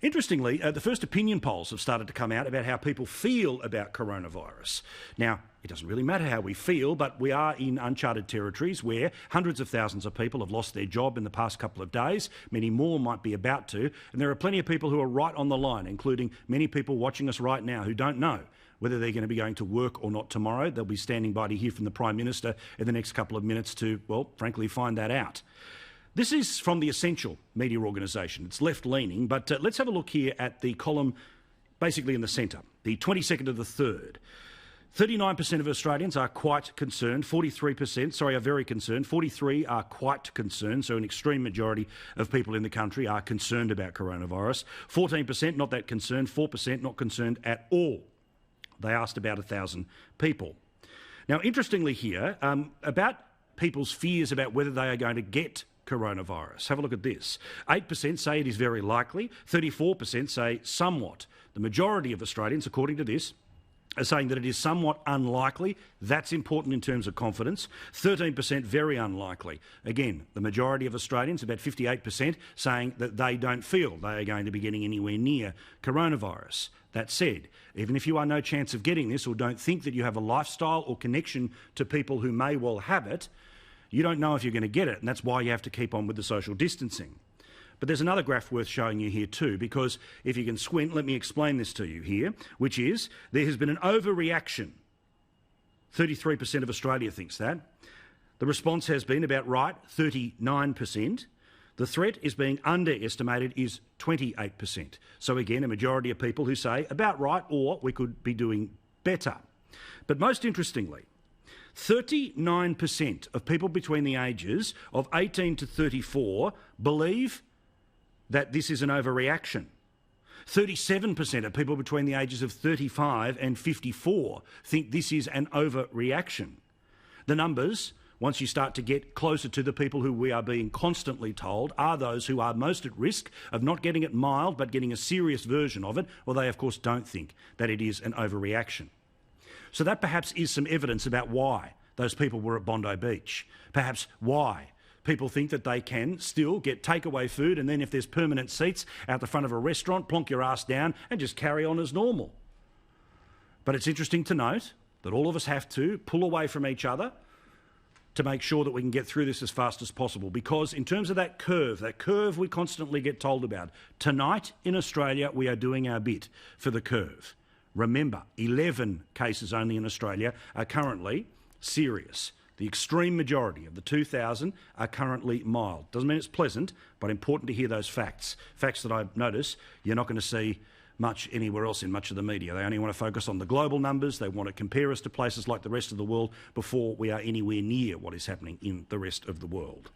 Interestingly, the first opinion polls have started to come out about how people feel about coronavirus. Now, it doesn't really matter how we feel, but we are in uncharted territories where hundreds of thousands of people have lost their job in the past couple of days. Many more might be about to. And there are plenty of people who are right on the line, including many people watching us right now who don't know whether they're going to be going to work or not tomorrow. They'll be standing by to hear from the Prime Minister in the next couple of minutes to, well, frankly, find that out. This is from the Essential media organisation. It's left-leaning, but let's have a look here at the column basically in the centre, the 22nd of the 3rd. 39% of Australians are quite concerned, 43%, are very concerned, 43% are quite concerned, so an extreme majority of people in the country are concerned about coronavirus. 14% not that concerned, 4% not concerned at all. They asked about 1,000 people. Now, interestingly here, about people's fears about whether they are going to get coronavirus. Have a look at this. 8% say it is very likely, 34% say somewhat. The majority of Australians, according to this, are saying that it is somewhat unlikely. That's important in terms of confidence. 13% very unlikely. Again, the majority of Australians, about 58%, saying that they don't feel they are going to be getting anywhere near coronavirus. That said, even if you are no chance of getting this or don't think that you have a lifestyle or connection to people who may well have it, you don't know if you're going to get it, and that's why you have to keep on with the social distancing. But there's another graph worth showing you here too, because if you can squint, let me explain this to you here, which is there has been an overreaction. 33% of Australia thinks that. The response has been about right, 39%. The threat is being underestimated is 28%. So again, a majority of people who say about right or we could be doing better. But most interestingly, 39% of people between the ages of 18 to 34 believe that this is an overreaction. 37% of people between the ages of 35 and 54 think this is an overreaction. The numbers, once you start to get closer to the people who we are being constantly told are those who are most at risk of not getting it mild but getting a serious version of it, well, they of course don't think that it is an overreaction. So that perhaps is some evidence about why those people were at Bondi Beach. Perhaps why people think that they can still get takeaway food and then if there's permanent seats out the front of a restaurant, plonk your ass down and just carry on as normal. But it's interesting to note that all of us have to pull away from each other to make sure that we can get through this as fast as possible, because in terms of that curve we constantly get told about, tonight in Australia we are doing our bit for the curve. Remember, 11 cases only in Australia are currently serious. The extreme majority of the 2,000 are currently mild. Doesn't mean it's pleasant, but important to hear those facts. Facts that I notice you're not going to see much anywhere else in much of the media. They only want to focus on the global numbers. They want to compare us to places like the rest of the world before we are anywhere near what is happening in the rest of the world.